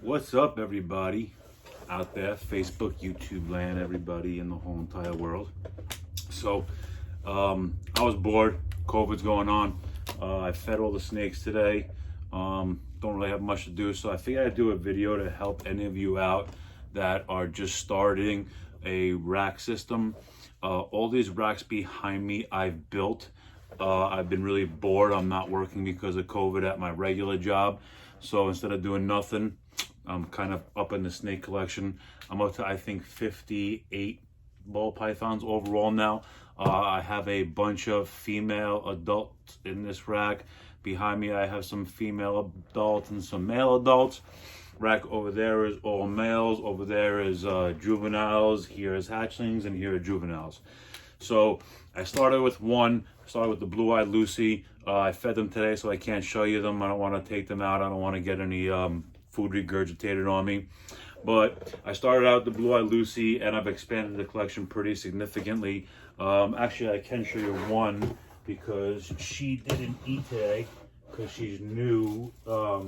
What's up, everybody out there, Facebook, YouTube land, everybody in the whole entire world. So, I was bored. COVID's going on. I fed all the snakes today. Don't really have much to do, so I figured I'd do a video to help any of you out that are just starting a rack system. All these racks behind me I've built. I've been really bored. I'm not working because of COVID at my regular job. So instead of doing nothing, I'm kind of up in the snake collection. I'm up to, I think, 58 ball pythons overall now. I have a bunch of female adults in this rack. Behind me, I have some female adults and some male adults. Rack over there is all males. Over there is juveniles. Here is hatchlings, and here are juveniles. So I started with the blue-eyed Lucy. I fed them today, so I can't show you them. I don't want to take them out. I don't want to get any food regurgitated on me. But I started out the blue-eyed Lucy, and I've expanded the collection pretty significantly. Actually, I can show you one because she didn't eat today because she's new. I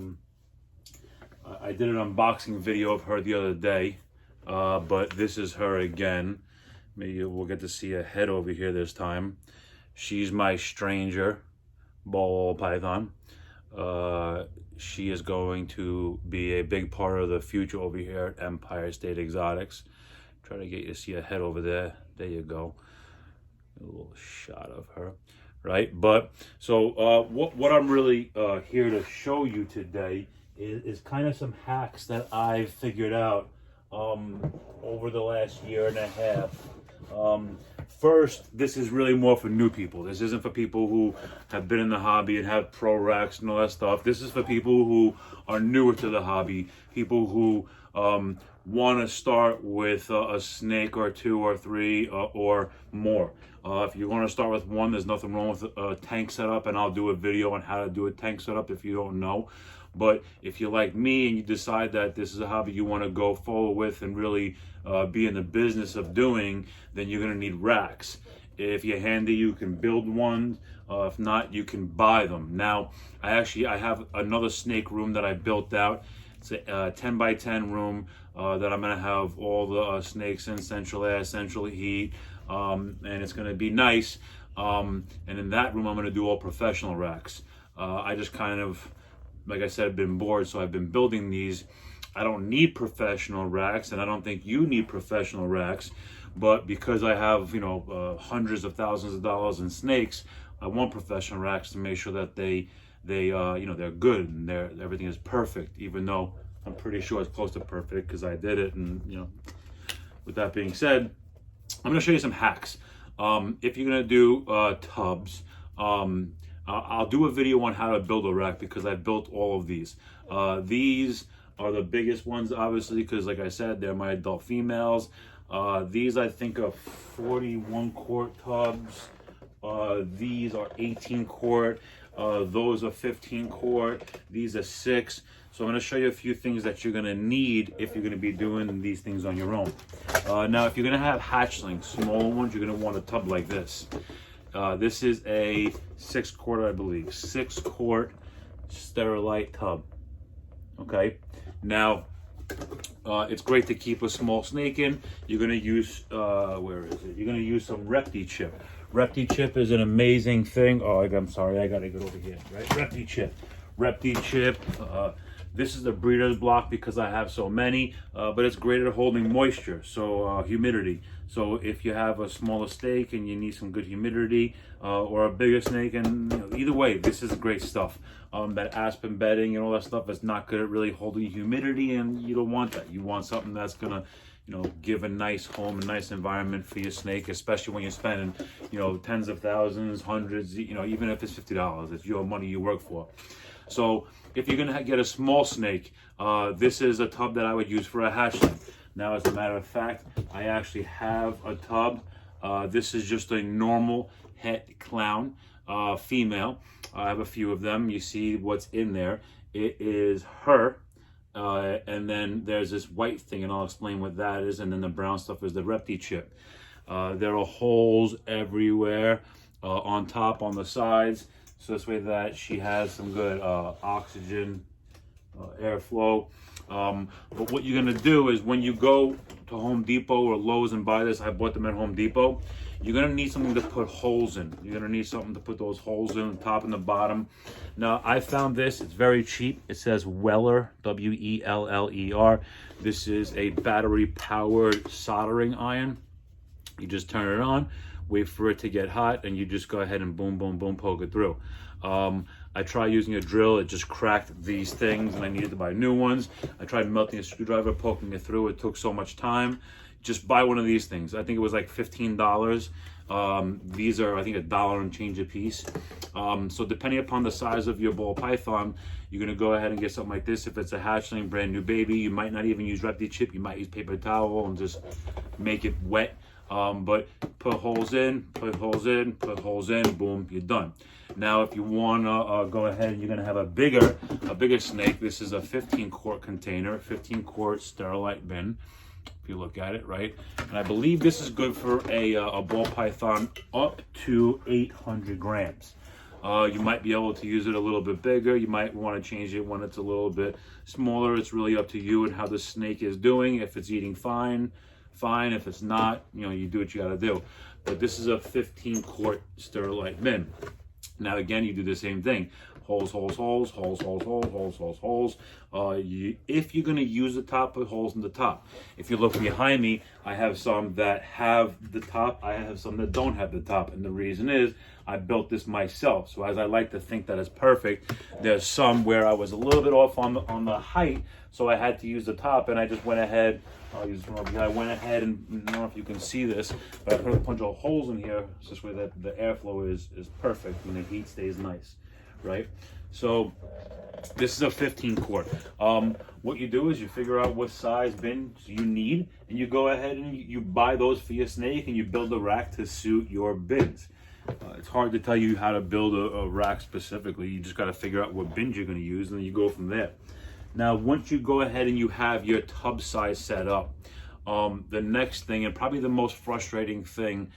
did an unboxing video of her the other day, but this is her again. Maybe we'll get to see a head over here this time. She's my stranger ball python. She is going to be a big part of the future over here at Empire State Exotics. Try to get you to see a head over there. There you go. A little shot of her, right? But so what I'm really here to show you today is kind of some hacks that I've figured out over the last year and a half. First, this is really more for new people. This isn't for people who have been in the hobby and have pro racks and all that stuff. This is for people who are newer to the hobby, people who want to start with a snake or two or three or more. If you want to start with one, there's nothing wrong with a tank setup, and I'll do a video on how to do a tank setup if you don't know. But if you're like me and you decide that this is a hobby you want to go forward with and really be in the business of doing, then you're going to need racks. If you're handy, you can build one. If not, you can buy them. Now, I have another snake room that I built out. It's a 10 by 10 room that I'm going to have all the snakes in, central air, central heat, and it's going to be nice. And in that room, I'm going to do all professional racks. I just kind of, like I said, I've been bored, so I've been building these. I don't need professional racks, and I don't think you need professional racks, but because I have, hundreds of thousands of dollars in snakes, I want professional racks to make sure that they're good and everything is perfect, even though I'm pretty sure it's close to perfect because I did it. And, with that being said, I'm going to show you some hacks. If you're going to do tubs, I'll do a video on how to build a rack because I built all of these. These are the biggest ones, obviously, because like I said, they're my adult females. These I think are 41 quart tubs. These are 18 quart. Those are 15 quart. These are 6. So I'm going to show you a few things that you're going to need if you're going to be doing these things on your own. Now, if you're going to have hatchlings, smaller ones, you're going to want a tub like this. This is a 6 quart, I believe, 6 quart sterilite tub. Okay, now it's great to keep a small snake in. You're going to use where is it? You're going to use some Repti chip. Repti chip is an amazing thing. Oh, I'm sorry, I got to get over here. Right, Repti chip. This is the breeder's block because I have so many, but it's great at holding moisture, so humidity. So if you have a smaller snake and you need some good humidity, or a bigger snake, and either way, this is great stuff. That aspen bedding and all that stuff is not good at really holding humidity, and you don't want that. You want something that's gonna, give a nice home, a nice environment for your snake, especially when you're spending, tens of thousands, hundreds, even if it's $50, it's your money you work for. So if you're gonna get a small snake, this is a tub that I would use for a hatchling. Now, as a matter of fact, I actually have a tub. This is just a normal het clown, female. I have a few of them. You see what's in there. It is her, and then there's this white thing, and I'll explain what that is, and then the brown stuff is the Repti chip. There are holes everywhere, on top, on the sides, so this way that she has some good oxygen, airflow. But what you're gonna do is when you go to Home Depot or Lowe's and buy this, I bought them at Home Depot, you're gonna need something to put holes in. You're gonna need something to put those holes in, the top and the bottom. Now, I found this, it's very cheap. It says Weller, W-E-L-L-E-R. This is a battery-powered soldering iron. You just turn it on, wait for it to get hot, and you just go ahead and boom, boom, boom, poke it through. I tried using a drill, it just cracked these things, and I needed to buy new ones. I tried melting a screwdriver, poking it through, it took so much time. Just buy one of these things. I think it was like $15. These are, I think, $1 and change a piece. So depending upon the size of your ball python, you're gonna go ahead and get something like this. If it's a hatchling, brand new baby, you might not even use Repti chip, you might use paper towel and just make it wet. But put holes in, put holes in, put holes in, boom, you're done. Now, if you wanna go ahead, you're gonna have a bigger snake. This is a 15-quart container, 15-quart Sterilite bin. If you look at it, right? And I believe this is good for a ball python up to 800 grams. You might be able to use it a little bit bigger. You might want to change it when it's a little bit smaller. It's really up to you and how the snake is doing. If it's eating fine. If it's not, you know, you do what you got to do. But this is a 15-quart Sterilite bin. Now, again, you do the same thing. Holes, holes, holes, holes, holes, holes, holes, holes, holes. If you're going to use the top, put holes in the top. If you look behind me, I have some that have the top. I have some that don't have the top. And the reason is I built this myself. So as I like to think that it's perfect, there's some where I was a little bit off on the height. So I had to use the top, and I just went ahead. I'll use it from over here. I went ahead and I don't know if you can see this, but I put a bunch of holes in here. It's this way that the airflow is perfect and the heat stays nice. Right? So this is a 15-quart. What you do is you figure out what size bins you need, and you go ahead and you buy those for your snake, and you build a rack to suit your bins. It's hard to tell you how to build a rack specifically. You just got to figure out what bins you're going to use, and then you go from there. Now, once you go ahead and you have your tub size set up, the next thing, and probably the most frustrating thing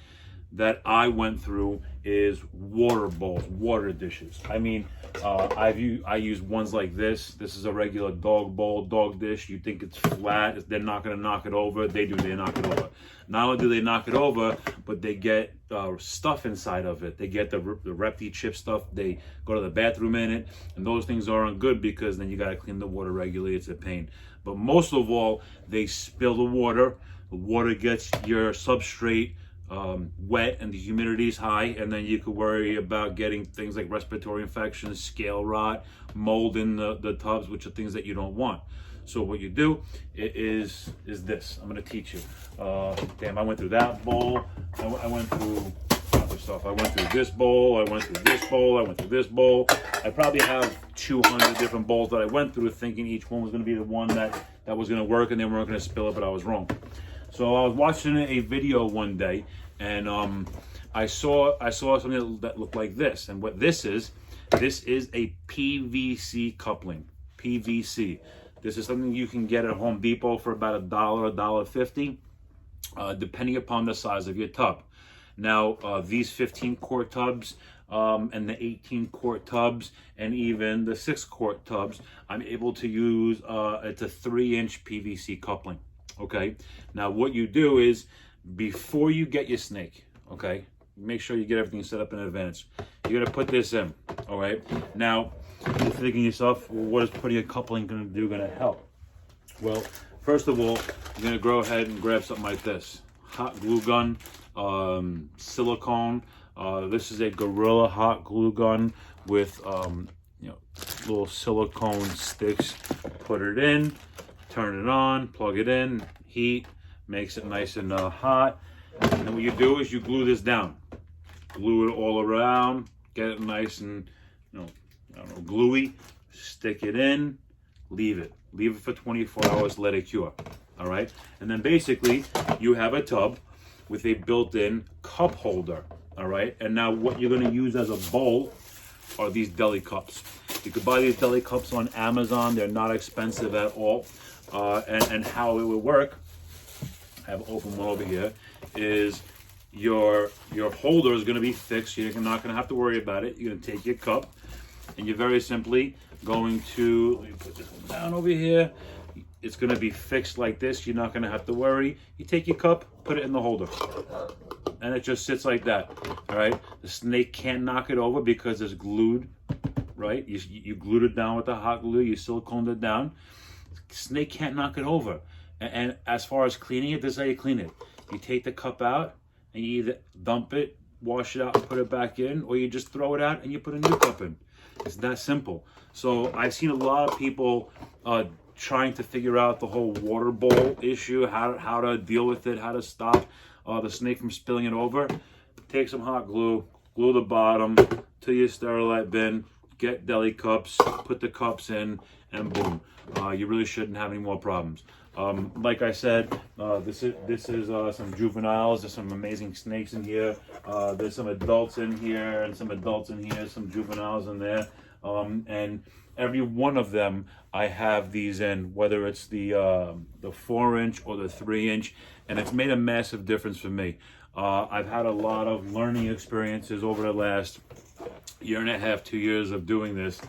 that I went through, is water bowls, water dishes. I mean, I use ones like this. This is a regular dog bowl, dog dish. You think it's flat, they're not gonna knock it over. They knock it over. Not only do they knock it over, but they get stuff inside of it. They get the Repti chip stuff. They go to the bathroom in it, and those things aren't good because then you gotta clean the water regularly. It's a pain. But most of all, they spill the water. The water gets your substrate wet and the humidity is high, and then you could worry about getting things like respiratory infections, scale rot, mold in the tubs, which are things that you don't want. So what you do is this. I'm going to teach you. Damn, I went through that bowl. I went through other stuff. I went through this bowl. I went through this bowl. I went through this bowl. I probably have 200 different bowls that I went through, thinking each one was going to be the one that was going to work and they weren't going to spill it, but I was wrong. So I was watching a video one day, and I saw something that looked like this. And what this is a PVC coupling. PVC. This is something you can get at Home Depot for about $1, $1.50, depending upon the size of your tub. Now, these 15-quart tubs and the 18-quart tubs and even the 6-quart tubs, I'm able to use, it's a 3-inch PVC coupling. Okay, now what you do is, before you get your snake, okay, make sure you get everything set up in advance. You're gonna put this in, all right? Now, you're thinking to yourself, well, what is putting a coupling gonna help? Well, first of all, you're gonna go ahead and grab something like this. Hot glue gun, silicone. This is a Gorilla hot glue gun with, little silicone sticks. Put it in. Turn it on, plug it in, heat, makes it nice and hot. And then what you do is you glue this down. Glue it all around, get it nice and, gluey. Stick it in, leave it. Leave it for 24 hours, let it cure. All right? And then basically, you have a tub with a built-in cup holder. All right? And now what you're going to use as a bowl are these deli cups. You could buy these deli cups on Amazon. They're not expensive at all. And how it would work, I have an open one over here, is your holder is going to be fixed. You're not going to have to worry about it. You're going to take your cup, and you're very simply going to, let me put this one down over here. It's going to be fixed like this. You're not going to have to worry. You take your cup, put it in the holder, and it just sits like that. All right. The snake can't knock it over because it's glued. Right. You glued it down with the hot glue. You siliconed it down. Snake can't knock it over. And as far as cleaning it, this is how you clean it. You take the cup out and you either dump it, wash it out, and put it back in, or you just throw it out and you put a new cup in. It's that simple. So I've seen a lot of people trying to figure out the whole water bowl issue, how to deal with it, how to stop the snake from spilling it over. Take some hot glue, glue the bottom to your Sterilite bin, get deli cups, put the cups in, and boom. You really shouldn't have any more problems. Like I said, this is some juveniles. There's some amazing snakes in here. There's some adults in here and some adults in here, some juveniles in there. And every one of them, I have these in, whether it's the 4-inch or the 3-inch, and it's made a massive difference for me. I've had a lot of learning experiences over the last year and a half, 2 years of doing this,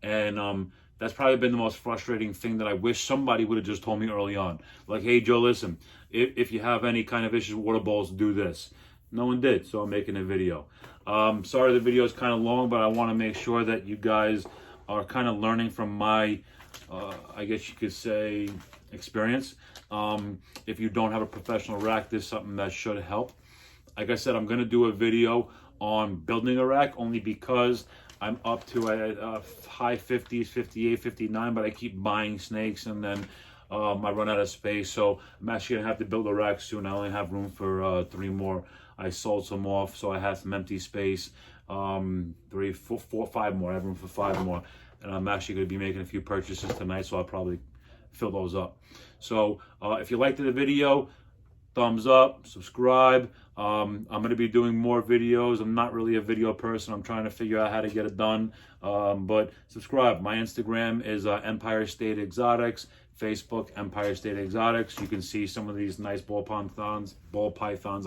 and that's probably been the most frustrating thing that I wish somebody would have just told me early on. Like, hey, Joe, listen, if you have any kind of issues with water bowls, do this. No one did, so I'm making a video. Sorry the video is kind of long, but I want to make sure that you guys are kind of learning from my, I guess you could say, experience. If you don't have a professional rack, this is something that should help. Like I said, I'm going to do a video on building a rack only because I'm up to a high 50s, 58, 59, but I keep buying snakes and then I run out of space. So I'm actually going to have to build a rack soon. I only have room for 3 more. I sold some off, so I have some empty space. 3, 4, 5 more. I have room for 5 more. And I'm actually going to be making a few purchases tonight, so I'll probably fill those up. So if you liked the video, thumbs up, subscribe. I'm going to be doing more videos. I'm not really a video person. I'm trying to figure out how to get it done. But subscribe. My Instagram is Empire State Exotics. Facebook, Empire State Exotics. You can see some of these nice ball pythons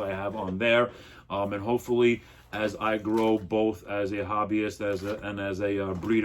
I have on there. And hopefully, as I grow both as a hobbyist and as a breeder,